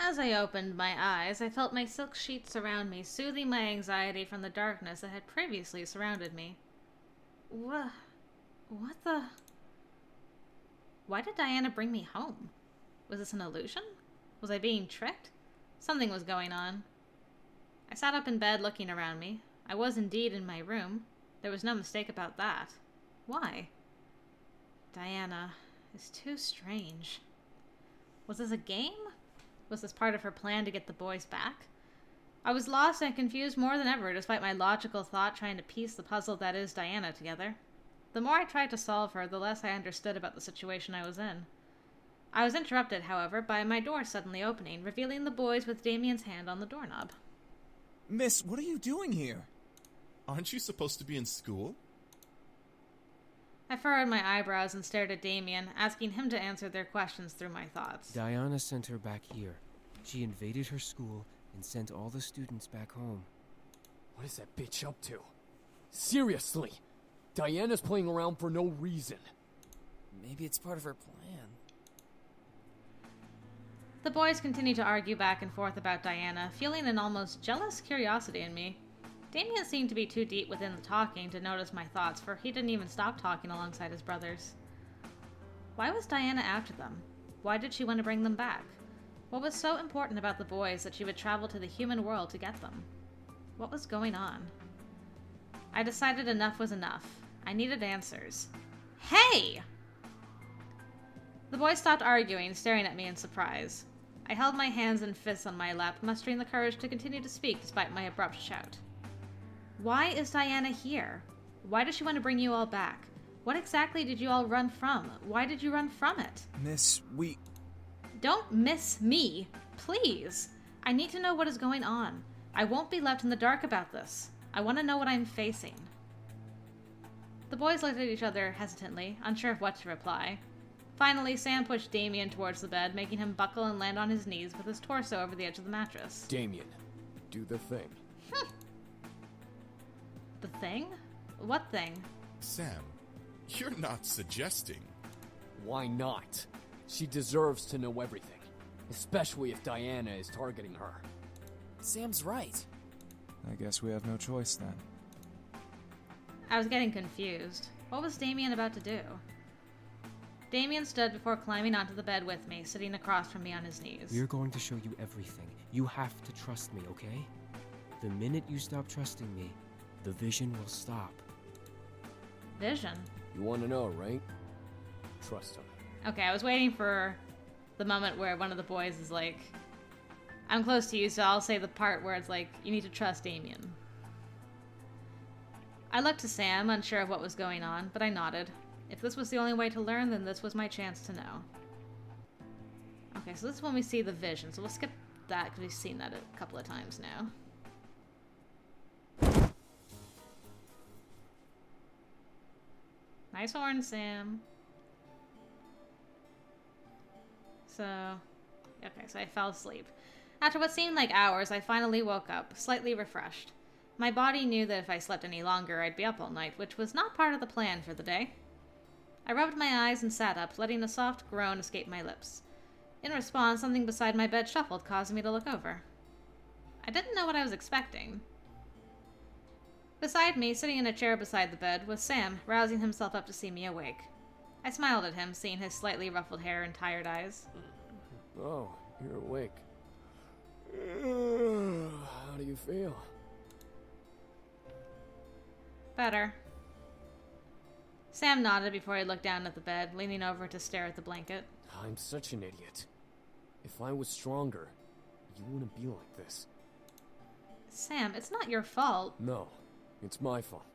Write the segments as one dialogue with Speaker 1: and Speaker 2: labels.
Speaker 1: As I opened my eyes, I felt my silk sheets around me, soothing my anxiety from the darkness that had previously surrounded me. What the... Why did Diana bring me home? Was this an illusion? Was I being tricked? Something was going on. I sat up in bed looking around me. I was indeed in my room. There was no mistake about that. Why? Diana is too strange. Was this a game? Was this part of her plan to get the boys back? I was lost and confused more than ever, despite my logical thought trying to piece the puzzle that is Diana together. The more I tried to solve her, the less I understood about the situation I was in. I was interrupted, however, by my door suddenly opening, revealing the boys with Damien's hand on the doorknob.
Speaker 2: Miss, what are you doing here?
Speaker 3: Aren't you supposed to be in school?
Speaker 1: I furrowed my eyebrows and stared at Damien, asking him to answer their questions through my thoughts.
Speaker 4: Diana sent her back here. She invaded her school and sent all the students back home.
Speaker 5: What is that bitch up to? Seriously! Diana's playing around for no reason.
Speaker 2: Maybe it's part of her plan.
Speaker 1: The boys continued to argue back and forth about Diana, fueling an almost jealous curiosity in me. Damien seemed to be too deep within the talking to notice my thoughts, for he didn't even stop talking alongside his brothers. Why was Diana after them? Why did she want to bring them back? What was so important about the boys that she would travel to the human world to get them? What was going on? I decided enough was enough. I needed answers. Hey! The boys stopped arguing, staring at me in surprise. I held my hands and fists on my lap, mustering the courage to continue to speak despite my abrupt shout. Why is Diana here? Why does she want to bring you all back? What exactly did you all run from? Why did you run from it?
Speaker 2: Miss,
Speaker 1: Don't miss me, please. I need to know what is going on. I won't be left in the dark about this. I want to know what I'm facing. The boys looked at each other hesitantly, unsure of what to reply. Finally, Sam pushed Damien towards the bed, making him buckle and land on his knees with his torso over the edge of the mattress.
Speaker 5: Damien, do the thing.
Speaker 1: The thing? What thing?
Speaker 3: Sam, you're not suggesting.
Speaker 5: Why not? She deserves to know everything, especially if Diana is targeting her.
Speaker 2: Sam's right. I guess we have no choice then.
Speaker 1: I was getting confused. What was Damien about to do? Damien stood before climbing onto the bed with me, sitting across from me on his knees.
Speaker 4: We're going to show you everything. You have to trust me, okay? The minute you stop trusting me, the vision will stop.
Speaker 1: Vision?
Speaker 5: You want to know, right? Trust him.
Speaker 1: Okay, I was waiting for the moment where one of the boys is like, I'm close to you, so I'll say the part where it's like, you need to trust Damien. I looked to Sam, unsure of what was going on, but I nodded. If this was the only way to learn, then this was my chance to know. Okay, so this is when we see the vision, so we'll skip that because we've seen that a couple of times now. Nice horn, Sam. Okay, so I fell asleep. After what seemed like hours, I finally woke up, slightly refreshed. My body knew that if I slept any longer, I'd be up all night, which was not part of the plan for the day. I rubbed my eyes and sat up, letting a soft groan escape my lips. In response, something beside my bed shuffled, causing me to look over. I didn't know what I was expecting. Beside me, sitting in a chair beside the bed, was Sam, rousing himself up to see me awake. I smiled at him, seeing his slightly ruffled hair and tired eyes.
Speaker 5: Oh, you're awake. How do you feel?
Speaker 1: Better. Sam nodded before he looked down at the bed, leaning over to stare at the blanket.
Speaker 5: I'm such an idiot. If I was stronger, you wouldn't be like this.
Speaker 1: Sam, it's not your fault.
Speaker 5: No, it's my fault.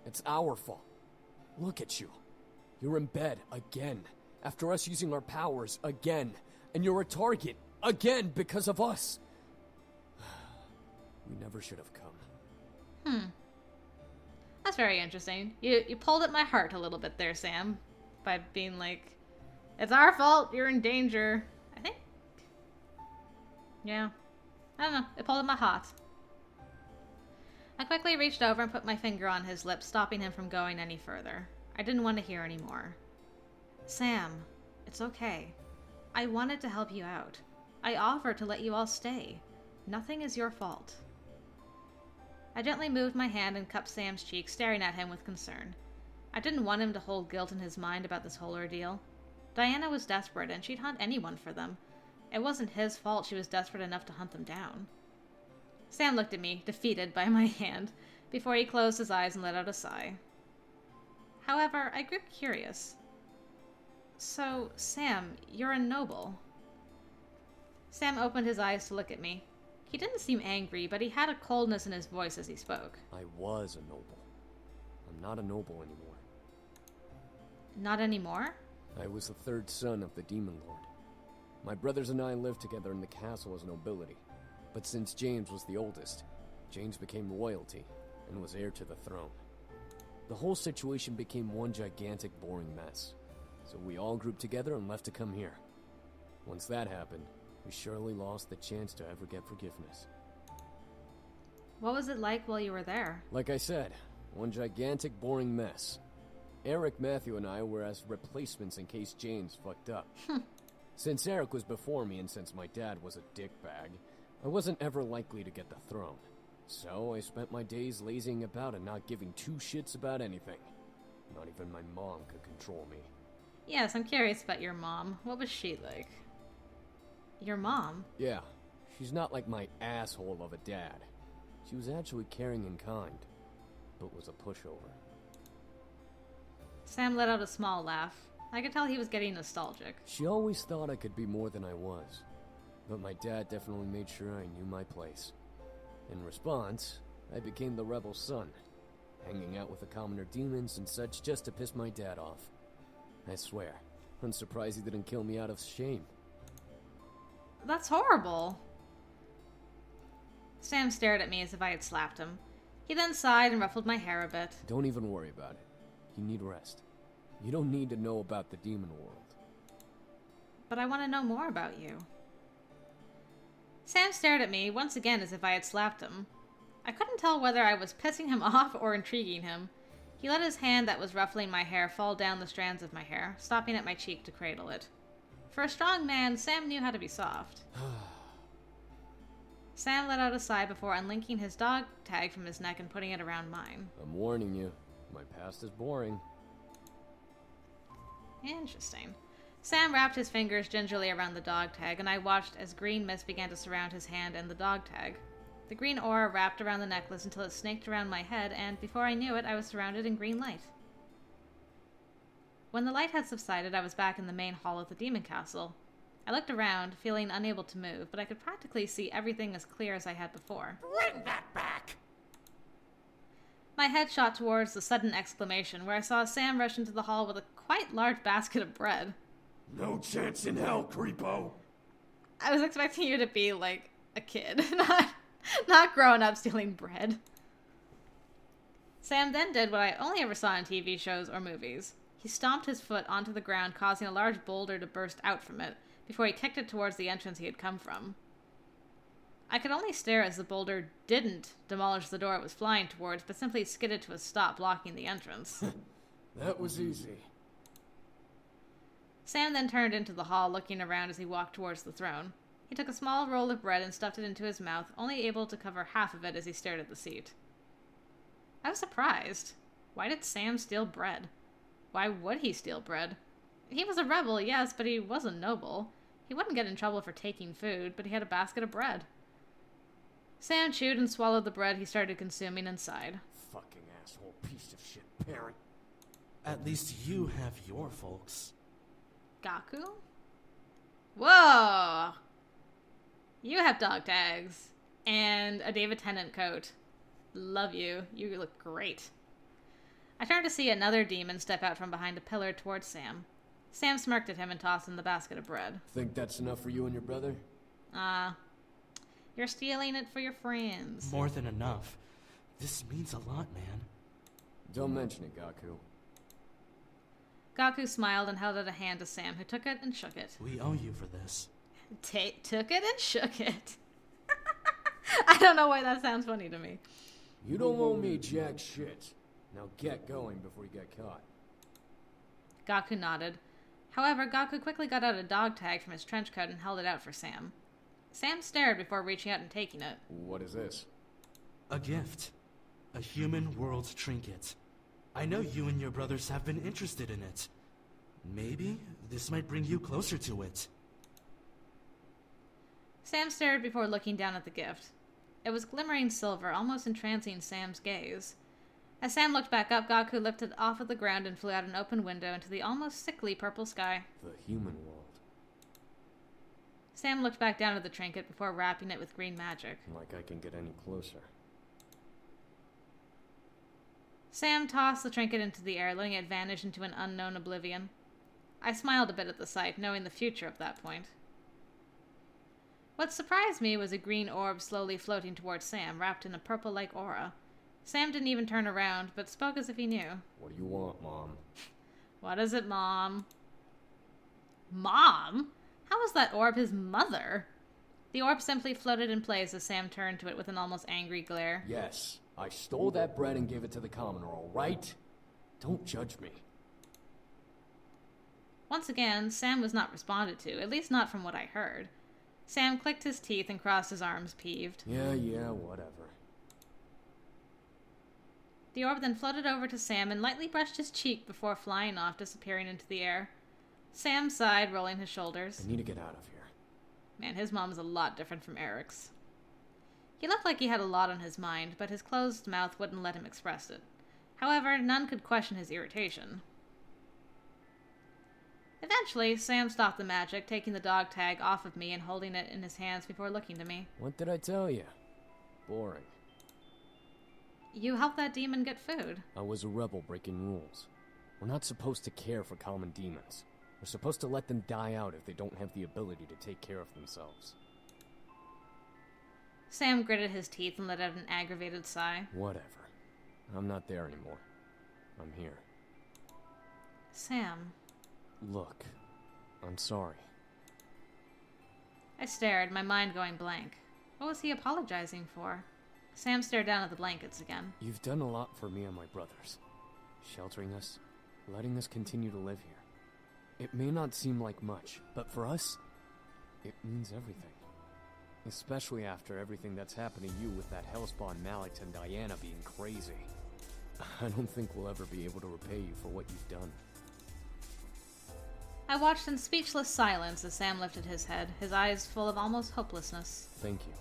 Speaker 5: It's our fault. Look at you. You're in bed again, after us using our powers again, and you're a target again because of us. We never should have come.
Speaker 1: That's very interesting. You pulled at my heart a little bit there, Sam, by being like, it's our fault, you're in danger. I think. Yeah. I don't know. It pulled at my heart. I quickly reached over and put my finger on his lips, stopping him from going any further. I didn't want to hear anymore. Sam, it's okay. I wanted to help you out. I offer to let you all stay. Nothing is your fault. I gently moved my hand and cupped Sam's cheek, staring at him with concern. I didn't want him to hold guilt in his mind about this whole ordeal. Diana was desperate, and she'd hunt anyone for them. It wasn't his fault she was desperate enough to hunt them down. Sam looked at me, defeated by my hand, before he closed his eyes and let out a sigh. However, I grew curious. So, Sam, you're a noble. Sam opened his eyes to look at me. He didn't seem angry, but he had a coldness in his voice as he spoke.
Speaker 5: I was a noble. I'm not a noble anymore.
Speaker 1: Not anymore?
Speaker 5: I was the third son of the Demon Lord. My brothers and I lived together in the castle as nobility, but since James was the oldest, James became royalty and was heir to the throne. The whole situation became one gigantic, boring mess, so we all grouped together and left to come here. Once that happened, we surely lost the chance to ever get forgiveness.
Speaker 1: What was it like while you were there?
Speaker 5: Like I said, one gigantic, boring mess. Eric, Matthew, and I were as replacements in case James fucked up. Since Eric was before me and since my dad was a dickbag, I wasn't ever likely to get the throne. So I spent my days lazying about and not giving two shits about anything. Not even my mom could control me.
Speaker 1: Yes, I'm curious about your mom. What was she like? Your mom?
Speaker 5: Yeah, she's not like my asshole of a dad. She was actually caring and kind, but was a pushover.
Speaker 1: Sam let out a small laugh. I could tell he was getting nostalgic.
Speaker 5: She always thought I could be more than I was, but my dad definitely made sure I knew my place. In response, I became the rebel son, hanging out with the commoner demons and such just to piss my dad off. I swear, I'm surprised he didn't kill me out of shame.
Speaker 1: That's horrible. Sam stared at me as if I had slapped him. He then sighed and ruffled my hair a bit.
Speaker 5: Don't even worry about it. You need rest. You don't need to know about the demon world.
Speaker 1: But I want to know more about you. Sam stared at me once again as if I had slapped him. I couldn't tell whether I was pissing him off or intriguing him. He let his hand that was ruffling my hair fall down the strands of my hair, stopping at my cheek to cradle it. For a strong man, Sam knew how to be soft. Sam let out a sigh before unlinking his dog tag from his neck and putting it around mine.
Speaker 5: I'm warning you, my past is boring.
Speaker 1: Interesting. Sam wrapped his fingers gingerly around the dog tag, and I watched as green mist began to surround his hand and the dog tag. The green aura wrapped around the necklace until it snaked around my head, and before I knew it, I was surrounded in green light. When the light had subsided, I was back in the main hall of the demon castle. I looked around, feeling unable to move, but I could practically see everything as clear as I had before.
Speaker 3: Bring that back!
Speaker 1: My head shot towards the sudden exclamation, where I saw Sam rush into the hall with a quite large basket of bread.
Speaker 3: No chance in hell, creepo!
Speaker 1: I was expecting you to be, like, a kid, not grown up stealing bread. Sam then did what I only ever saw in TV shows or movies. He stomped his foot onto the ground, causing a large boulder to burst out from it, before he kicked it towards the entrance he had come from. I could only stare as the boulder didn't demolish the door it was flying towards, but simply skidded to a stop, blocking the entrance.
Speaker 5: That was easy.
Speaker 1: Sam then turned into the hall, looking around as he walked towards the throne. He took a small roll of bread and stuffed it into his mouth, only able to cover half of it as he stared at the seat. I was surprised. Why did Sam steal bread? Why would he steal bread? He was a rebel, yes, but he wasn't noble. He wouldn't get in trouble for taking food, but he had a basket of bread. Sam chewed and swallowed the bread he started consuming and sighed.
Speaker 5: Fucking asshole piece of shit parent.
Speaker 6: At least you have your folks.
Speaker 1: Gaku? Whoa! You have dog tags. And a David Tennant coat. Love you. You look great. I turned to see another demon step out from behind a pillar towards Sam. Sam smirked at him and tossed him the basket of bread.
Speaker 5: Think that's enough for you and your brother?
Speaker 1: You're stealing it for your friends.
Speaker 6: More than enough. This means a lot, man.
Speaker 5: Don't mention it, Gaku.
Speaker 1: Gaku smiled and held out a hand to Sam, who took it and shook it.
Speaker 6: We owe you for this.
Speaker 1: Took it and shook it. I don't know why that sounds funny to me.
Speaker 5: You don't owe me jack shit. Now get going before you get caught.
Speaker 1: Gaku nodded. However, Gaku quickly got out a dog tag from his trench coat and held it out for Sam. Sam stared before reaching out and taking it.
Speaker 5: What is this?
Speaker 6: A gift. A human world trinket. I know you and your brothers have been interested in it. Maybe this might bring you closer to it.
Speaker 1: Sam stared before looking down at the gift. It was glimmering silver, almost entrancing Sam's gaze. As Sam looked back up, Gaku lifted off of the ground and flew out an open window into the almost sickly purple sky.
Speaker 5: The human world.
Speaker 1: Sam looked back down at the trinket before wrapping it with green magic.
Speaker 5: Like I can get any closer.
Speaker 1: Sam tossed the trinket into the air, letting it vanish into an unknown oblivion. I smiled a bit at the sight, knowing the future at that point. What surprised me was a green orb slowly floating towards Sam, wrapped in a purple-like aura. Sam didn't even turn around, but spoke as if he knew.
Speaker 5: What do you want, Mom?
Speaker 1: What is it, Mom? Mom? How was that orb his mother? The orb simply floated in place as Sam turned to it with an almost angry glare.
Speaker 5: Yes, I stole that bread and gave it to the commoner, all right? Don't judge me.
Speaker 1: Once again, Sam was not responded to, at least not from what I heard. Sam clicked his teeth and crossed his arms, peeved.
Speaker 5: Yeah, whatever.
Speaker 1: The orb then floated over to Sam and lightly brushed his cheek before flying off, disappearing into the air. Sam sighed, rolling his shoulders.
Speaker 5: I need to get out of here.
Speaker 1: Man, his mom is a lot different from Eric's. He looked like he had a lot on his mind, but his closed mouth wouldn't let him express it. However, none could question his irritation. Eventually, Sam stopped the magic, taking the dog tag off of me and holding it in his hands before looking to me.
Speaker 5: What did I tell you? Boring.
Speaker 1: You helped that demon get food.
Speaker 5: I was a rebel breaking rules. We're not supposed to care for common demons. We're supposed to let them die out if they don't have the ability to take care of themselves.
Speaker 1: Sam gritted his teeth and let out an aggravated sigh.
Speaker 5: Whatever. I'm not there anymore. I'm here.
Speaker 1: Sam.
Speaker 5: Look, I'm sorry.
Speaker 1: I stared, my mind going blank. What was he apologizing for? Sam stared down at the blankets again.
Speaker 5: You've done a lot for me and my brothers. Sheltering us, letting us continue to live here. It may not seem like much, but for us, it means everything. Especially after everything that's happened to you with that hellspawn Malix and Diana being crazy. I don't think we'll ever be able to repay you for what you've done.
Speaker 1: I watched in speechless silence as Sam lifted his head, his eyes full of almost hopelessness.
Speaker 5: Thank you.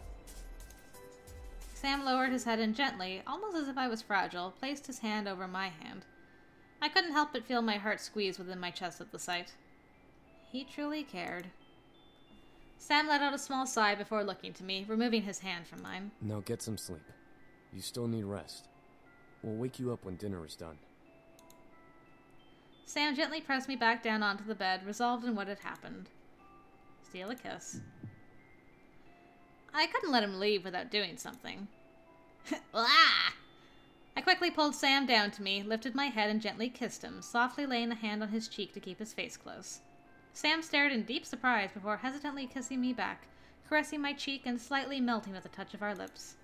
Speaker 1: Sam lowered his head and gently, almost as if I was fragile, placed his hand over my hand. I couldn't help but feel my heart squeeze within my chest at the sight. He truly cared. Sam let out a small sigh before looking to me, removing his hand from mine.
Speaker 5: Now get some sleep. You still need rest. We'll wake you up when dinner is done.
Speaker 1: Sam gently pressed me back down onto the bed, resolved in what had happened. Steal a kiss. I couldn't let him leave without doing something. Ah! I quickly pulled Sam down to me, lifted my head and gently kissed him, softly laying a hand on his cheek to keep his face close. Sam stared in deep surprise before hesitantly kissing me back, caressing my cheek and slightly melting at the touch of our lips.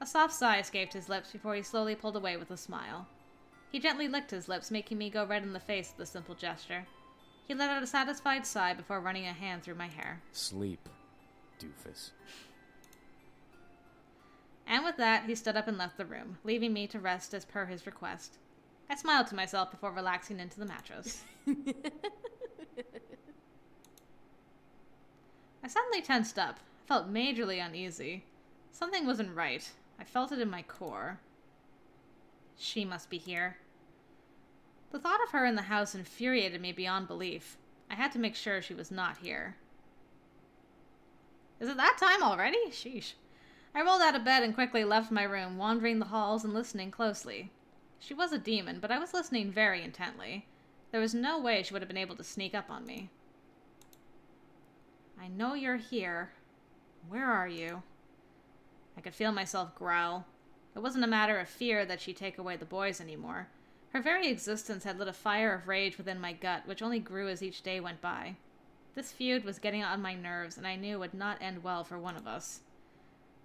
Speaker 1: A soft sigh escaped his lips before he slowly pulled away with a smile. He gently licked his lips, making me go red in the face at the simple gesture. He let out a satisfied sigh before running a hand through my hair.
Speaker 5: Sleep, doofus.
Speaker 1: And with that, he stood up and left the room, leaving me to rest as per his request. I smiled to myself before relaxing into the mattress. I suddenly tensed up. I felt majorly uneasy. Something wasn't right. I felt it in my core. She must be here. The thought of her in the house infuriated me beyond belief. I had to make sure she was not here. Is it that time already? Sheesh. I rolled out of bed and quickly left my room, wandering the halls and listening closely. She was a demon, but I was listening very intently. There was no way she would have been able to sneak up on me. I know you're here. Where are you? I could feel myself growl. It wasn't a matter of fear that she'd take away the boys anymore. Her very existence had lit a fire of rage within my gut, which only grew as each day went by. This feud was getting on my nerves, and I knew it would not end well for one of us.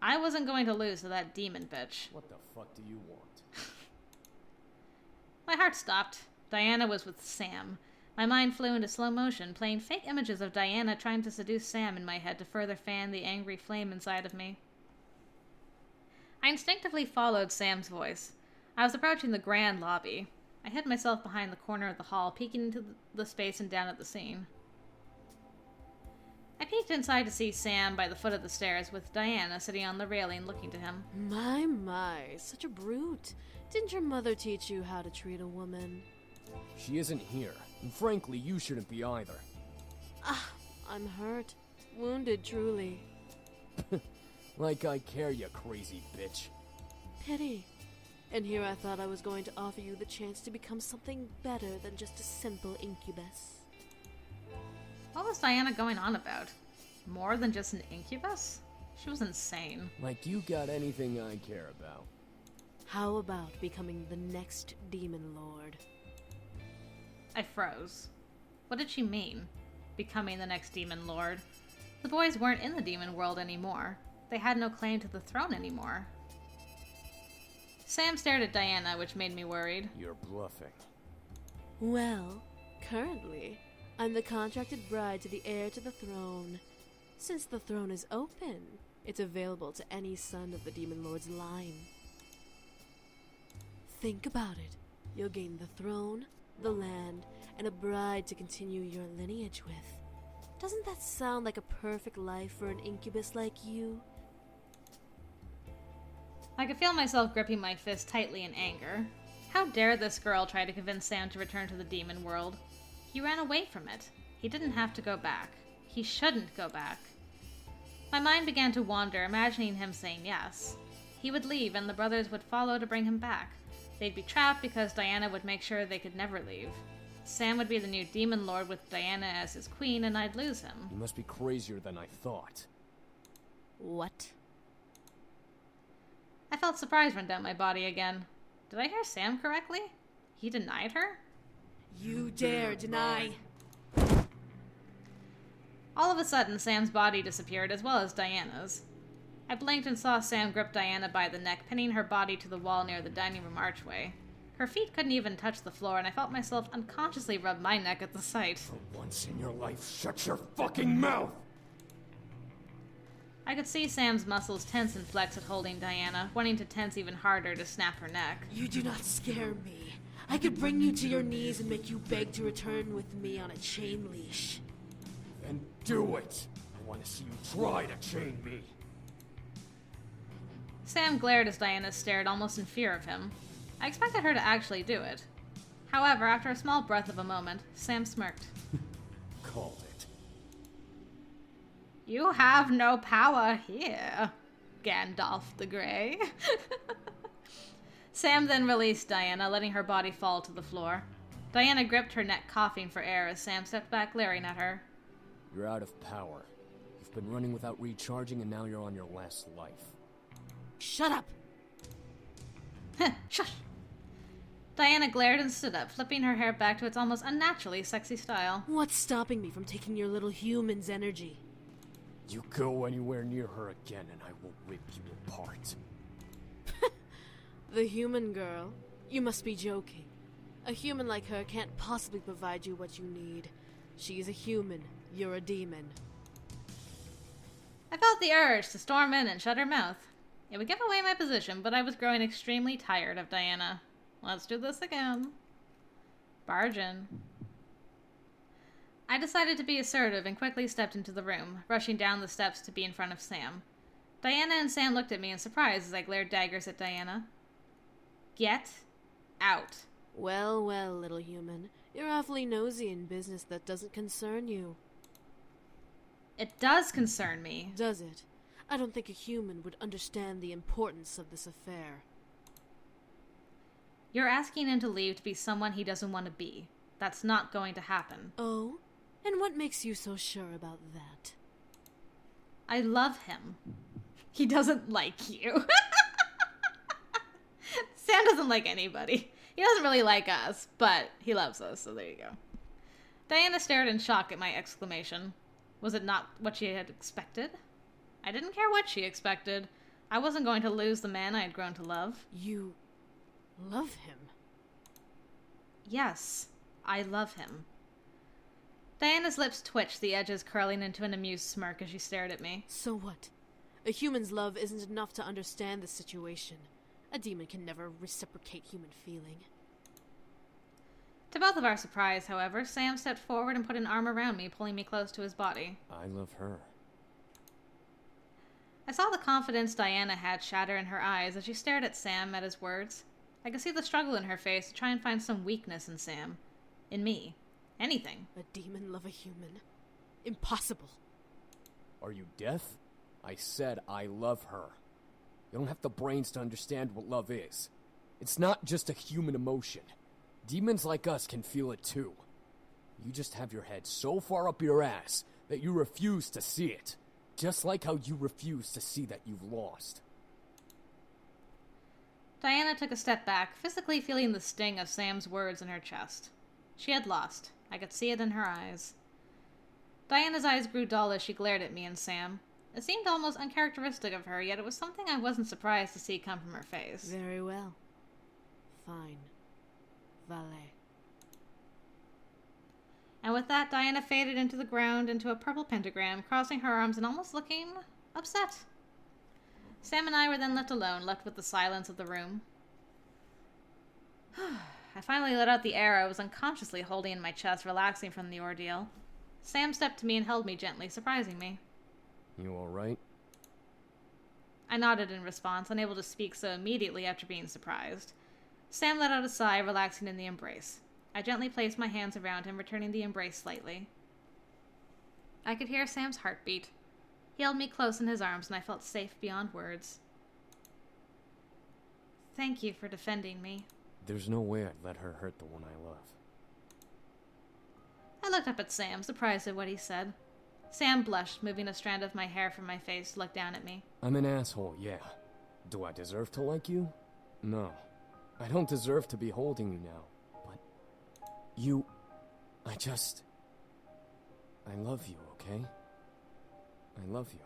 Speaker 1: I wasn't going to lose to that demon bitch.
Speaker 5: What the fuck do you want?
Speaker 1: My heart stopped. Diana was with Sam. My mind flew into slow motion, playing fake images of Diana trying to seduce Sam in my head to further fan the angry flame inside of me. I instinctively followed Sam's voice. I was approaching the grand lobby. I hid myself behind the corner of the hall, peeking into the space and down at the scene. I peeked inside to see Sam by the foot of the stairs, with Diana sitting on the railing looking to him.
Speaker 7: My, such a brute. Didn't your mother teach you how to treat a woman?
Speaker 5: She isn't here, and frankly, you shouldn't be either.
Speaker 7: Ah, I'm hurt. Wounded, truly.
Speaker 5: Like I care, you crazy bitch.
Speaker 7: Pity. And here I thought I was going to offer you the chance to become something better than just a simple incubus.
Speaker 1: What was Diana going on about? More than just an incubus? She was insane.
Speaker 5: Like you got anything I care about.
Speaker 7: How about becoming the next demon lord?
Speaker 1: I froze. What did she mean? Becoming the next demon lord? The boys weren't in the demon world anymore. They had no claim to the throne anymore. Sam stared at Diana, which made me worried.
Speaker 5: You're bluffing.
Speaker 7: Well, currently, I'm the contracted bride to the heir to the throne. Since the throne is open, it's available to any son of the Demon Lord's line. Think about it. You'll gain the throne, the land, and a bride to continue your lineage with. Doesn't that sound like a perfect life for an incubus like you?
Speaker 1: I could feel myself gripping my fist tightly in anger. How dare this girl try to convince Sam to return to the demon world? He ran away from it. He didn't have to go back. He shouldn't go back. My mind began to wander, imagining him saying yes. He would leave, and the brothers would follow to bring him back. They'd be trapped because Diana would make sure they could never leave. Sam would be the new demon lord with Diana as his queen, and I'd lose him.
Speaker 5: You must be crazier than I thought.
Speaker 7: What?
Speaker 1: I felt surprise run down my body again. Did I hear Sam correctly? He denied her?
Speaker 7: You dare deny?
Speaker 1: All of a sudden, Sam's body disappeared, as well as Diana's. I blinked and saw Sam grip Diana by the neck, pinning her body to the wall near the dining room archway. Her feet couldn't even touch the floor, and I felt myself unconsciously rub my neck at the sight.
Speaker 3: For once in your life, shut your fucking mouth!
Speaker 1: I could see Sam's muscles tense and flex at holding Diana, wanting to tense even harder to snap her neck.
Speaker 7: You do not scare me. I could bring you to your knees and make you beg to return with me on a chain leash.
Speaker 3: Then do it! I want to see you try to chain me!
Speaker 1: Sam glared as Diana stared, almost in fear of him. I expected her to actually do it. However, after a small breath of a moment, Sam smirked.
Speaker 3: Called it.
Speaker 1: You have no power here, Gandalf the Grey. Sam then released Diana, letting her body fall to the floor. Diana gripped her neck, coughing for air as Sam stepped back, glaring at her.
Speaker 5: You're out of power. You've been running without recharging, and now you're on your last life.
Speaker 7: Shut up!
Speaker 1: Shush! Diana glared and stood up, flipping her hair back to its almost unnaturally sexy style.
Speaker 7: What's stopping me from taking your little human's energy?
Speaker 5: You go anywhere near her again, and I will rip you apart.
Speaker 7: The human girl? You must be joking. A human like her can't possibly provide you what you need. She's a human. You're a demon.
Speaker 1: I felt the urge to storm in and shut her mouth. It would give away my position, but I was growing extremely tired of Diana. Let's do this again. Barge in. I decided to be assertive and quickly stepped into the room, rushing down the steps to be in front of Sam. Diana and Sam looked at me in surprise as I glared daggers at Diana. Get out.
Speaker 7: Well, well, little human. You're awfully nosy in business that doesn't concern you.
Speaker 1: It does concern me.
Speaker 7: Does it? I don't think a human would understand the importance of this affair.
Speaker 1: You're asking him to leave to be someone he doesn't want to be. That's not going to happen.
Speaker 7: Oh? And what makes you so sure about that?
Speaker 1: I love him. He doesn't like you. Sam doesn't like anybody. He doesn't really like us, but he loves us, so there you go. Diana stared in shock at my exclamation. Was it not what she had expected? I didn't care what she expected. I wasn't going to lose the man I had grown to love.
Speaker 7: You love him?
Speaker 1: Yes, I love him. Diana's lips twitched, the edges curling into an amused smirk as she stared at me.
Speaker 7: So what? A human's love isn't enough to understand the situation. A demon can never reciprocate human feeling.
Speaker 1: To both of our surprise, however, Sam stepped forward and put an arm around me, pulling me close to his body.
Speaker 5: I love her.
Speaker 1: I saw the confidence Diana had shatter in her eyes as she stared at Sam at his words. I could see the struggle in her face to try and find some weakness in Sam. In me. Anything.
Speaker 7: A demon love a human? Impossible.
Speaker 5: Are you deaf? I said I love her. You don't have the brains to understand what love is. It's not just a human emotion. Demons like us can feel it too. You just have your head so far up your ass that you refuse to see it. Just like how you refuse to see that you've lost.
Speaker 1: Diana took a step back, physically feeling the sting of Sam's words in her chest. She had lost. I could see it in her eyes. Diana's eyes grew dull as she glared at me and Sam. It seemed almost uncharacteristic of her, yet it was something I wasn't surprised to see come from her face.
Speaker 7: Very well. Fine. Valet.
Speaker 1: And with that, Diana faded into the ground into a purple pentagram, crossing her arms and almost looking upset. Sam and I were then left alone, left with the silence of the room. I finally let out the air I was unconsciously holding in my chest, relaxing from the ordeal. Sam stepped to me and held me gently, surprising me.
Speaker 5: You alright?
Speaker 1: I nodded in response, unable to speak so immediately after being surprised. Sam let out a sigh, relaxing in the embrace. I gently placed my hands around him, returning the embrace slightly. I could hear Sam's heartbeat. He held me close in his arms, and I felt safe beyond words. Thank you for defending me.
Speaker 5: There's no way I'd let her hurt the one I love.
Speaker 1: I looked up at Sam, surprised at what he said. Sam blushed, moving a strand of my hair from my face to look down at me.
Speaker 5: I'm an asshole, yeah. Do I deserve to like you? No. I don't deserve to be holding you now. But you... I love you, okay? I love you.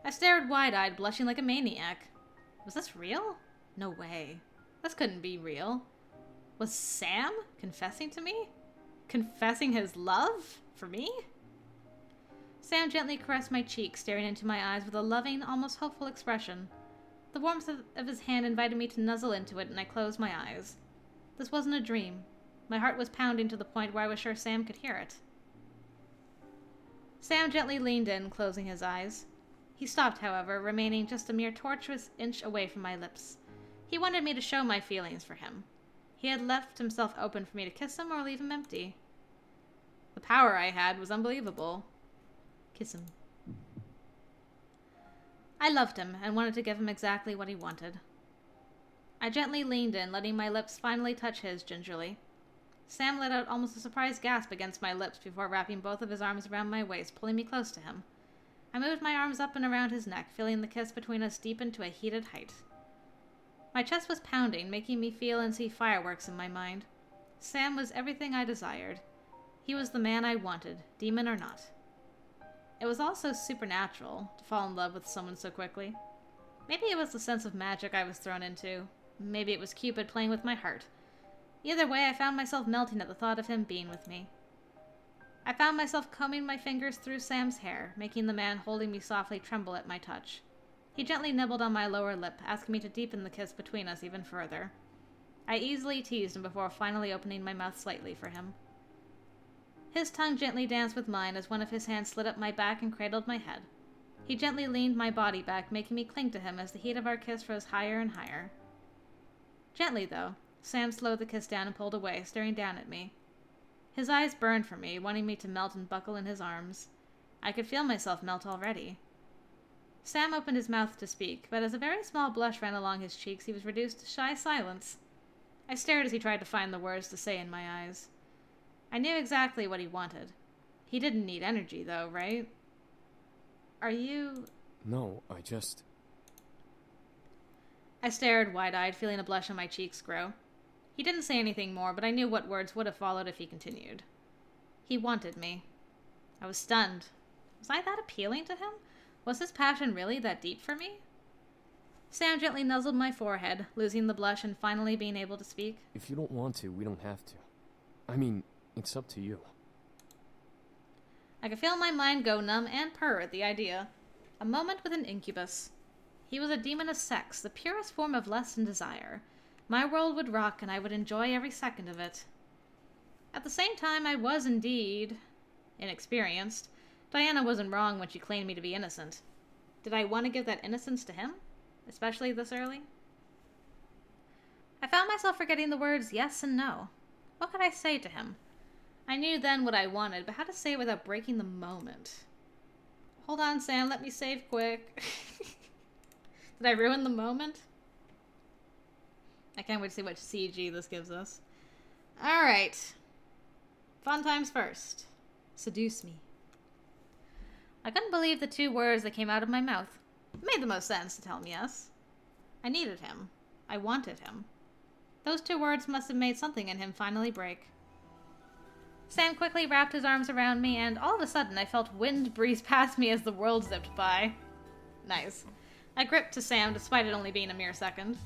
Speaker 1: I stared wide-eyed, blushing like a maniac. Was this real? No way. This couldn't be real. Was Sam confessing to me? Confessing his love for me? Sam gently caressed my cheek, staring into my eyes with a loving, almost hopeful expression. The warmth of his hand invited me to nuzzle into it, and I closed my eyes. This wasn't a dream. My heart was pounding to the point where I was sure Sam could hear it. Sam gently leaned in, closing his eyes. He stopped, however, remaining just a mere tortuous inch away from my lips. He wanted me to show my feelings for him. He had left himself open for me to kiss him or leave him empty. The power I had was unbelievable. Kiss him. I loved him and wanted to give him exactly what he wanted. I gently leaned in, letting my lips finally touch his gingerly. Sam let out almost a surprised gasp against my lips before wrapping both of his arms around my waist, pulling me close to him. I moved my arms up and around his neck, feeling the kiss between us deepen to a heated height. My chest was pounding, making me feel and see fireworks in my mind. Sam was everything I desired. He was the man I wanted, demon or not. It was also supernatural to fall in love with someone so quickly. Maybe it was the sense of magic I was thrown into. Maybe it was Cupid playing with my heart. Either way, I found myself melting at the thought of him being with me. I found myself combing my fingers through Sam's hair, making the man holding me softly tremble at my touch. He gently nibbled on my lower lip, asking me to deepen the kiss between us even further. I easily teased him before finally opening my mouth slightly for him. His tongue gently danced with mine as one of his hands slid up my back and cradled my head. He gently leaned my body back, making me cling to him as the heat of our kiss rose higher and higher. Gently, though, Sam slowed the kiss down and pulled away, staring down at me. His eyes burned for me, wanting me to melt and buckle in his arms. I could feel myself melt already. Sam opened his mouth to speak, but as a very small blush ran along his cheeks, he was reduced to shy silence. I stared as he tried to find the words to say in my eyes. I knew exactly what he wanted. He didn't need energy, though, right? Are you...
Speaker 5: No,
Speaker 1: I stared wide-eyed, feeling a blush on my cheeks grow. He didn't say anything more, but I knew what words would have followed if he continued. He wanted me. I was stunned. Was I that appealing to him? Was his passion really that deep for me? Sam gently nuzzled my forehead, losing the blush and finally being able to speak.
Speaker 5: If you don't want to, we don't have to. I mean, It's up to you.
Speaker 1: I could feel my mind go numb and purr at the idea. A moment with an incubus. He was a demon of sex, the purest form of lust and desire. My world would rock, and I would enjoy every second of it. At the same time, I was indeed inexperienced. Diana wasn't wrong when she claimed me to be innocent. Did I want to give that innocence to him? Especially this early? I found myself forgetting the words yes and no. What could I say to him? I knew then what I wanted, but how to say it without breaking the moment? Hold on, Sam, let me save quick. Did I ruin the moment? I can't wait to see what CG this gives us. Alright. Fun times first. Seduce me. I couldn't believe the two words that came out of my mouth. It made the most sense to tell him yes. I needed him. I wanted him. Those two words must have made something in him finally break. Sam quickly wrapped his arms around me, and all of a sudden I felt wind breeze past me as the world zipped by. Nice. I gripped to Sam despite it only being a mere second.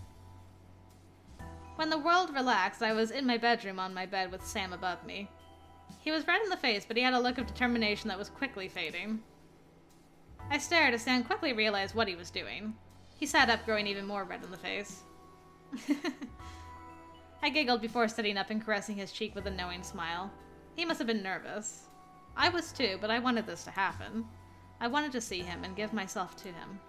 Speaker 1: When the world relaxed, I was in my bedroom on my bed with Sam above me. He was red in the face, but he had a look of determination that was quickly fading. I stared as Sam quickly realized what he was doing. He sat up, growing even more red in the face. I giggled before sitting up and caressing his cheek with a knowing smile. He must have been nervous. I was too, but I wanted this to happen. I wanted to see him and give myself to him.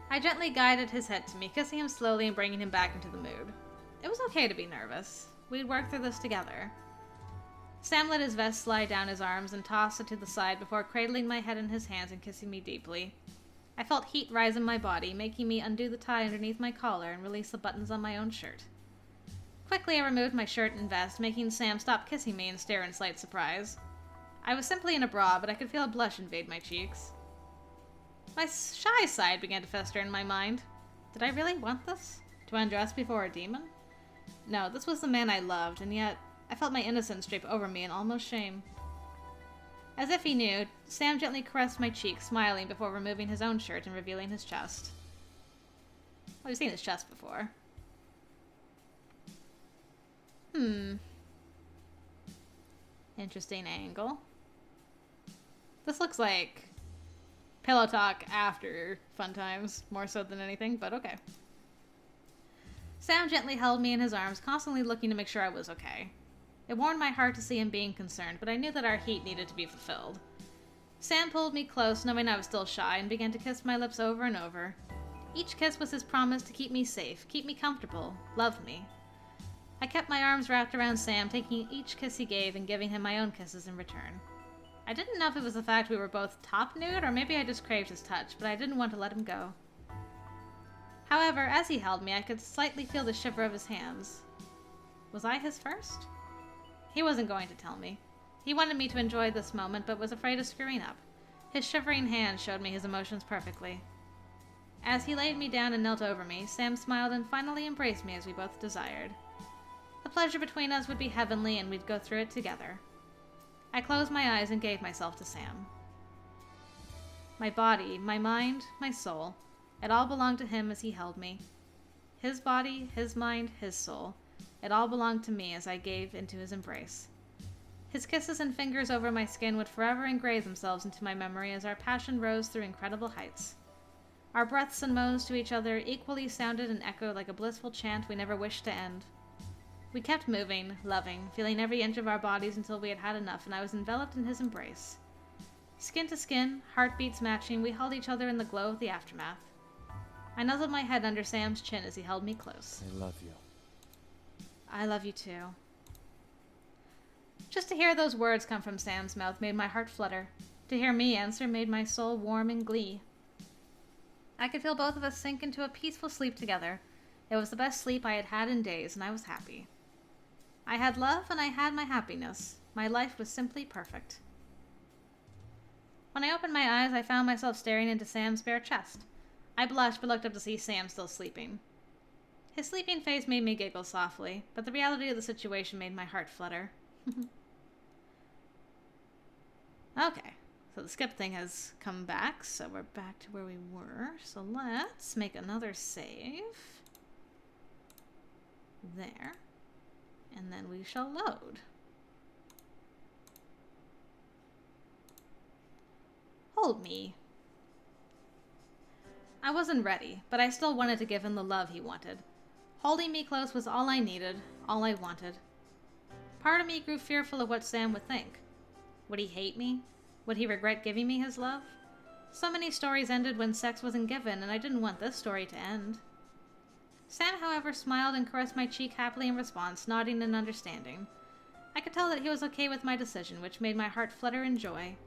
Speaker 1: I gently guided his head to me, kissing him slowly and bringing him back into the mood. It was okay to be nervous. We'd work through this together. Sam let his vest slide down his arms and tossed it to the side before cradling my head in his hands and kissing me deeply. I felt heat rise in my body, making me undo the tie underneath my collar and release the buttons on my own shirt. Quickly, I removed my shirt and vest, making Sam stop kissing me and stare in slight surprise. I was simply in a bra, but I could feel a blush invade my cheeks. My shy side began to fester in my mind. Did I really want this? To undress before a demon? No, this was the man I loved, and yet I felt my innocence drape over me in almost shame. As if he knew, Sam gently caressed my cheek, smiling before removing his own shirt and revealing his chest. Well, I've seen his chest before. Interesting angle. This looks like pillow talk after fun times, more so than anything, but okay. Sam gently held me in his arms, constantly looking to make sure I was okay. It warmed my heart to see him being concerned, but I knew that our heat needed to be fulfilled. Sam pulled me close, knowing I was still shy, and began to kiss my lips over and over. Each kiss was his promise to keep me safe, keep me comfortable, love me. I kept my arms wrapped around Sam, taking each kiss he gave and giving him my own kisses in return. I didn't know if it was the fact we were both top nude, or maybe I just craved his touch, but I didn't want to let him go. However, as he held me, I could slightly feel the shiver of his hands. Was I his first? He wasn't going to tell me. He wanted me to enjoy this moment, but was afraid of screwing up. His shivering hands showed me his emotions perfectly. As he laid me down and knelt over me, Sam smiled and finally embraced me as we both desired. The pleasure between us would be heavenly, and we'd go through it together. I closed my eyes and gave myself to Sam. My body, my mind, my soul, it all belonged to him as he held me. His body, his mind, his soul, it all belonged to me as I gave into his embrace. His kisses and fingers over my skin would forever engrave themselves into my memory as our passion rose through incredible heights. Our breaths and moans to each other equally sounded and echoed like a blissful chant we never wished to end. We kept moving, loving, feeling every inch of our bodies until we had had enough, and I was enveloped in his embrace. Skin to skin, heartbeats matching, we held each other in the glow of the aftermath. I nuzzled my head under Sam's chin as he held me close.
Speaker 5: I love you.
Speaker 1: I love you too. Just to hear those words come from Sam's mouth made my heart flutter. To hear me answer made my soul warm in glee. I could feel both of us sink into a peaceful sleep together. It was the best sleep I had had in days, and I was happy. I had love, and I had my happiness. My life was simply perfect. When I opened my eyes, I found myself staring into Sam's bare chest. I blushed, but looked up to see Sam still sleeping. His sleeping face made me giggle softly, but the reality of the situation made my heart flutter. Okay, so the skip thing has come back, so we're back to where we were. So let's make another save. There. And then we shall load. Hold me. I wasn't ready, but I still wanted to give him the love he wanted. Holding me close was all I needed, all I wanted. Part of me grew fearful of what Sam would think. Would he hate me? Would he regret giving me his love? So many stories ended when sex wasn't given, and I didn't want this story to end. Sam, however, smiled and caressed my cheek happily in response, nodding in understanding. I could tell that he was okay with my decision, which made my heart flutter in joy.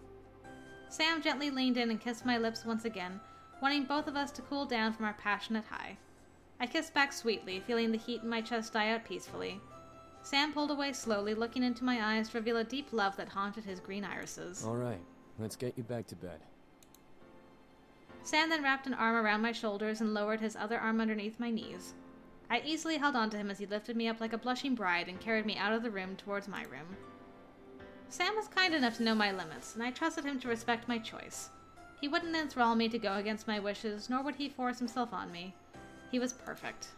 Speaker 1: Sam gently leaned in and kissed my lips once again, wanting both of us to cool down from our passionate high. I kissed back sweetly, feeling the heat in my chest die out peacefully. Sam pulled away slowly, looking into my eyes to reveal a deep love that haunted his green irises.
Speaker 5: All right, let's get you back to bed.
Speaker 1: Sam then wrapped an arm around my shoulders and lowered his other arm underneath my knees. I easily held onto him as he lifted me up like a blushing bride and carried me out of the room towards my room. Sam was kind enough to know my limits, and I trusted him to respect my choice. He wouldn't enthrall me to go against my wishes, nor would he force himself on me. He was perfect.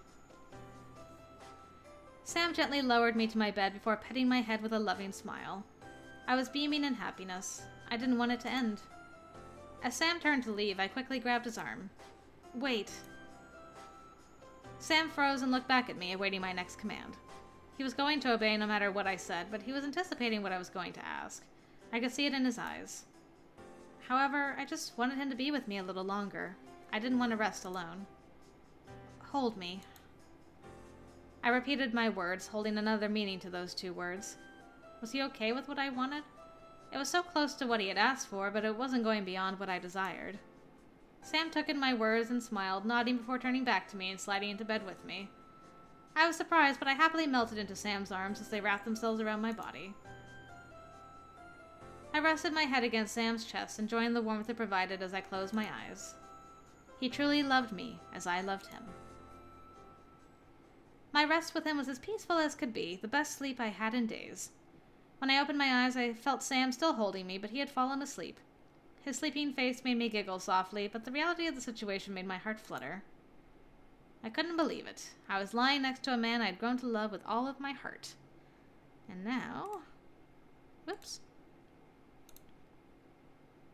Speaker 1: Sam gently lowered me to my bed before petting my head with a loving smile. I was beaming in happiness. I didn't want it to end. As Sam turned to leave, I quickly grabbed his arm. Wait. Sam froze and looked back at me, awaiting my next command. He was going to obey no matter what I said, but he was anticipating what I was going to ask. I could see it in his eyes. However, I just wanted him to be with me a little longer. I didn't want to rest alone. Hold me. I repeated my words, holding another meaning to those two words. Was he okay with what I wanted? It was so close to what he had asked for, but it wasn't going beyond what I desired. Sam took in my words and smiled, nodding before turning back to me and sliding into bed with me. I was surprised, but I happily melted into Sam's arms as they wrapped themselves around my body. I rested my head against Sam's chest, enjoying the warmth it provided as I closed my eyes. He truly loved me as I loved him. My rest with him was as peaceful as could be, the best sleep I had in days. When I opened my eyes, I felt Sam still holding me, but he had fallen asleep. His sleeping face made me giggle softly, but the reality of the situation made my heart flutter. I couldn't believe it. I was lying next to a man I'd grown to love with all of my heart. And now... Whoops.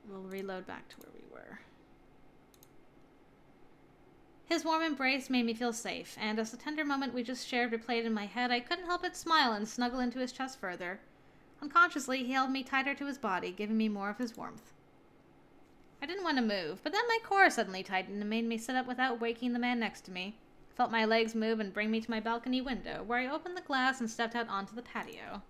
Speaker 1: We'll reload back to where we were. His warm embrace made me feel safe, and as the tender moment we just shared replayed in my head, I couldn't help but smile and snuggle into his chest further. Unconsciously, he held me tighter to his body, giving me more of his warmth. I didn't want to move, but then my core suddenly tightened and made me sit up without waking the man next to me. I felt my legs move and bring me to my balcony window, where I opened the glass and stepped out onto the patio.